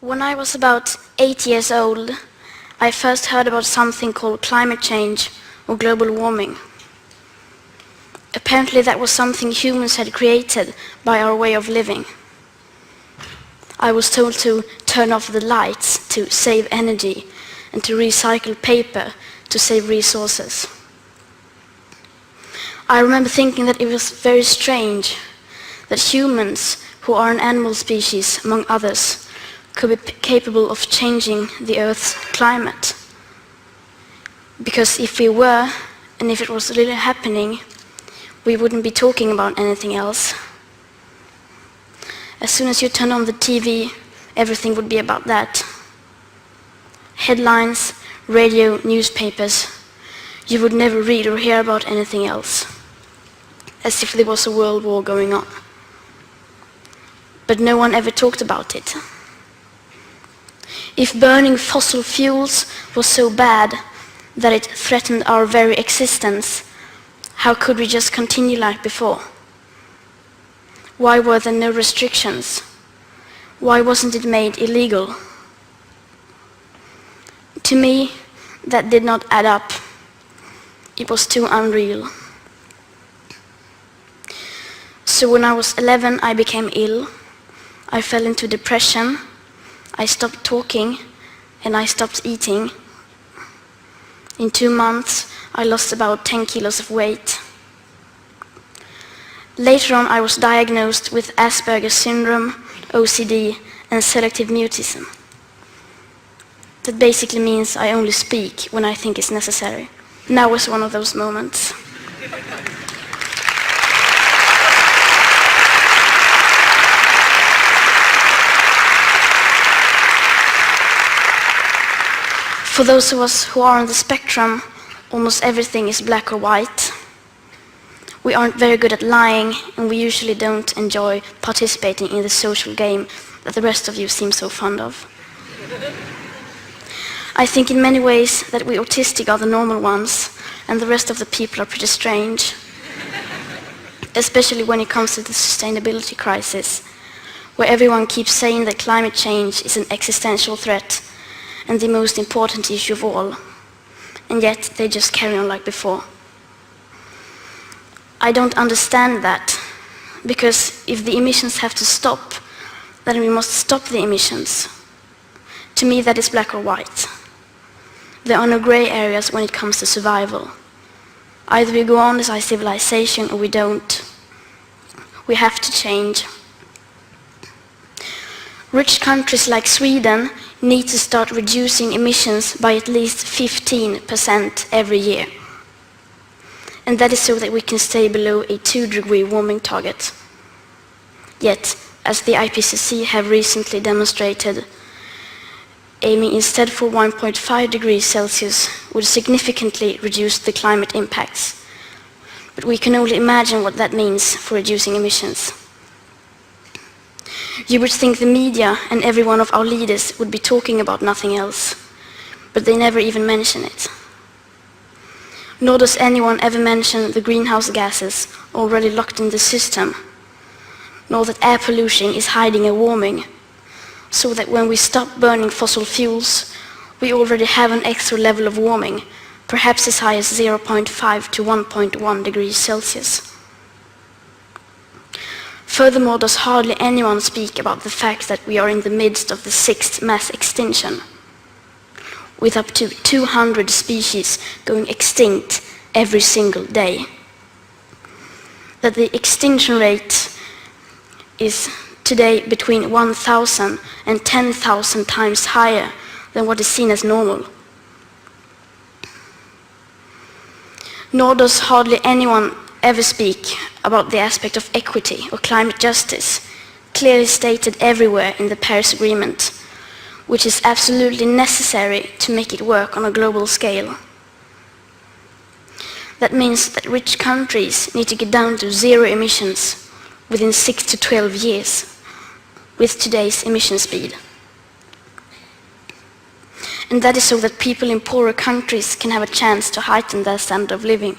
When I was about 8 years old, I first heard about something called climate change or global warming. Apparently that was something humans had created by our way of living. I was told to turn off the lights to save energy and to recycle paper to save resources. I remember thinking that it was very strange that humans, who are an animal species among others, could be capable of changing the Earth's climate. Because if we were, and if it was really happening, we wouldn't be talking about anything else. As soon as you turn on the TV, everything would be about that. Headlines, radio, newspapers. You would never read or hear about anything else, as if there was a world war going on. But no one ever talked about it. If burning fossil fuels was so bad that it threatened our very existence, how could we just continue like before? Why were there no restrictions? Why wasn't it made illegal? To me, that did not add up. It was too unreal. So when I was 11, I became ill. I fell into depression. I stopped talking and I stopped eating. In 2 months, I lost about 10 kilos of weight. Later on, I was diagnosed with Asperger's syndrome, OCD, and selective mutism. That basically means I only speak when I think it's necessary. Now was one of those moments. For those of us who are on the spectrum, almost everything is black or white. We aren't very good at lying, and we usually don't enjoy participating in the social game that the rest of you seem so fond of. I think in many ways that we autistic are the normal ones, and the rest of the people are pretty strange. Especially when it comes to the sustainability crisis, where everyone keeps saying that climate change is an existential threat and the most important issue of all, and yet they just carry on like before. I don't understand that, because if the emissions have to stop, then we must stop the emissions. To me, that is black or white. There are no gray areas when it comes to survival. Either we go on as a civilization or we don't. We have to change. Rich countries like Sweden need to start reducing emissions by at least 15% every year. And that is so that we can stay below a 2-degree warming target. Yet, as the IPCC have recently demonstrated, aiming instead for 1.5 degrees Celsius would significantly reduce the climate impacts. But we can only imagine what that means for reducing emissions. You would think the media and every one of our leaders would be talking about nothing else, but they never even mention it. Nor does anyone ever mention the greenhouse gases already locked in the system, nor that air pollution is hiding a warming, so that when we stop burning fossil fuels, we already have an extra level of warming, perhaps as high as 0.5 to 1.1 degrees Celsius. Furthermore, does hardly anyone speak about the fact that we are in the midst of the 6th mass extinction, with up to 200 species going extinct every single day. That the extinction rate is today between 1,000 and 10,000 times higher than what is seen as normal. Nor does hardly anyone ever speak about the aspect of equity or climate justice, clearly stated everywhere in the Paris Agreement, which is absolutely necessary to make it work on a global scale. That means that rich countries need to get down to 0 emissions within 6 to 12 years with today's emission speed. And that is so that people in poorer countries can have a chance to heighten their standard of living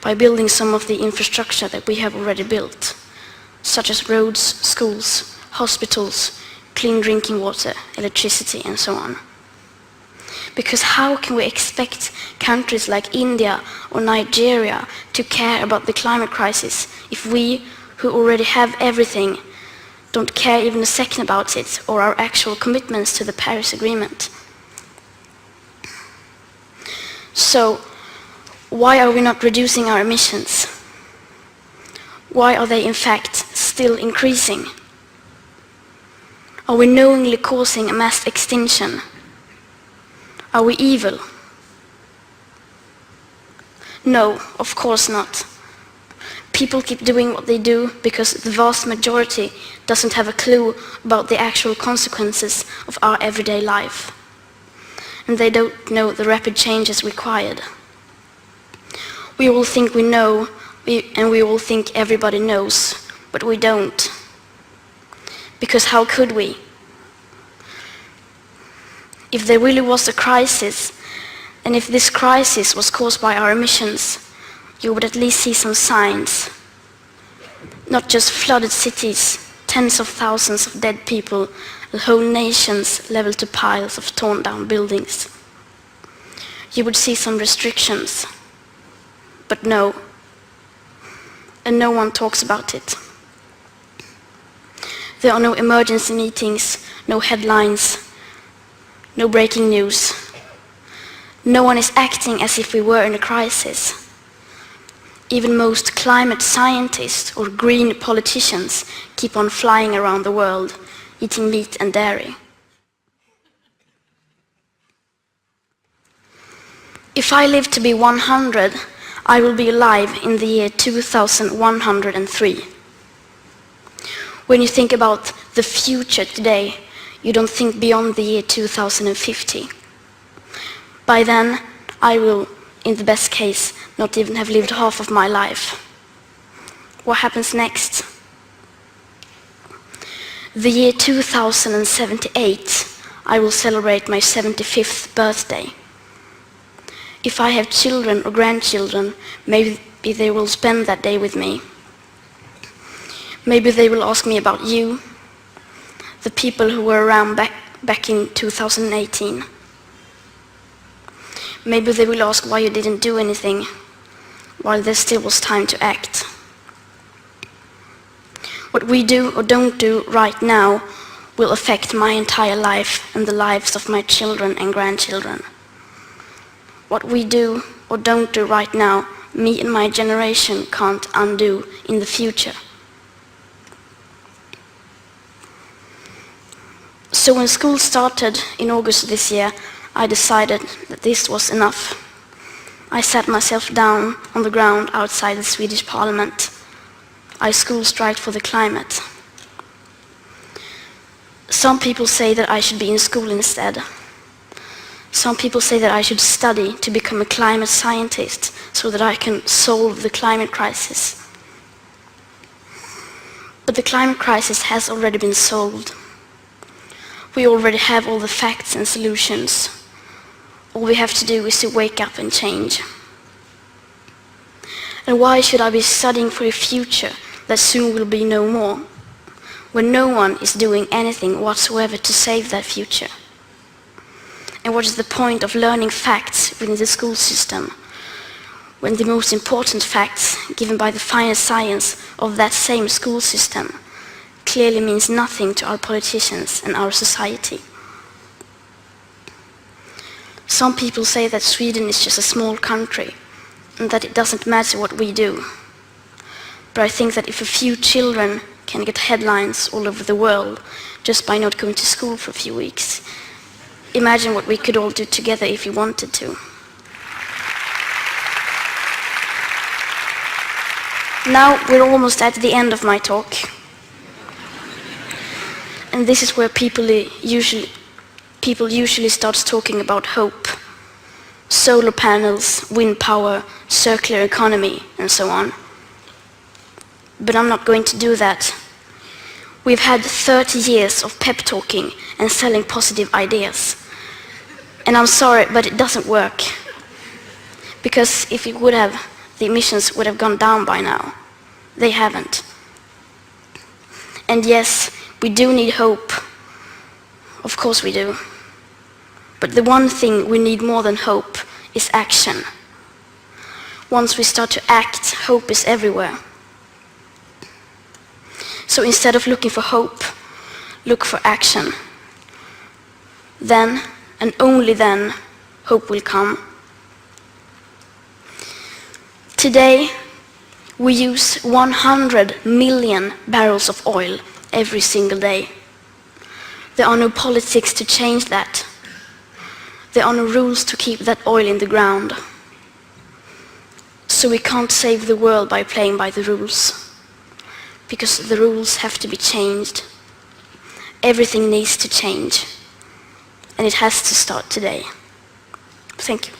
by building some of the infrastructure that we have already built, such as roads, schools, hospitals, clean drinking water, electricity, and so on. Because how can we expect countries like India or Nigeria to care about the climate crisis if we, who already have everything, don't care even a second about it or our actual commitments to the Paris Agreement? So, why are we not reducing our emissions? Why are they in fact still increasing? Are we knowingly causing a mass extinction? Are we evil? No, of course not. People keep doing what they do because the vast majority doesn't have a clue about the actual consequences of our everyday life. And they don't know the rapid changes required. We all think we know, and we all think everybody knows, but we don't. Because how could we? If there really was a crisis, and if this crisis was caused by our emissions, you would at least see some signs. Not just flooded cities, tens of thousands of dead people, whole nations leveled to piles of torn down buildings. You would see some restrictions. But no. And no one talks about it. There are no emergency meetings, no headlines, no breaking news. No one is acting as if we were in a crisis. Even most climate scientists or green politicians keep on flying around the world, eating meat and dairy. If I live to be 100, I will be alive in the year 2103. When you think about the future today, you don't think beyond the year 2050. By then, I will, in the best case, not even have lived half of my life. What happens next? The year 2078, I will celebrate my 75th birthday. If I have children or grandchildren, maybe they will spend that day with me. Maybe they will ask me about you, the people who were around back in 2018. Maybe they will ask why you didn't do anything while there still was time to act. What we do or don't do right now will affect my entire life and the lives of my children and grandchildren. What we do or don't do right now, me and my generation can't undo in the future. So when school started in August this year, I decided that this was enough. I sat myself down on the ground outside the Swedish Parliament. I school striked for the climate. Some people say that I should be in school instead. Some people say that I should study to become a climate scientist so that I can solve the climate crisis. But the climate crisis has already been solved. We already have all the facts and solutions. All we have to do is to wake up and change. And why should I be studying for a future that soon will be no more, when no one is doing anything whatsoever to save that future? And what is the point of learning facts within the school system, when the most important facts given by the finest science of that same school system clearly means nothing to our politicians and our society? Some people say that Sweden is just a small country and that it doesn't matter what we do. But I think that if a few children can get headlines all over the world just by not going to school for a few weeks, imagine what we could all do together if we wanted to. Now we're almost at the end of my talk. And this is where people usually start talking about hope. Solar panels, wind power, circular economy, and so on. But I'm not going to do that. We've had 30 years of pep talking and selling positive ideas. And I'm sorry, but it doesn't work. Because if it would have, the emissions would have gone down by now. They haven't. And yes, we do need hope. Of course we do. But the one thing we need more than hope is action. Once we start to act, hope is everywhere. So instead of looking for hope, look for action. Then, and only then, hope will come. Today, we use 100 million barrels of oil every single day. There are no politics to change that. There are no rules to keep that oil in the ground. So we can't save the world by playing by the rules, because the rules have to be changed. Everything needs to change, and it has to start today. Thank you.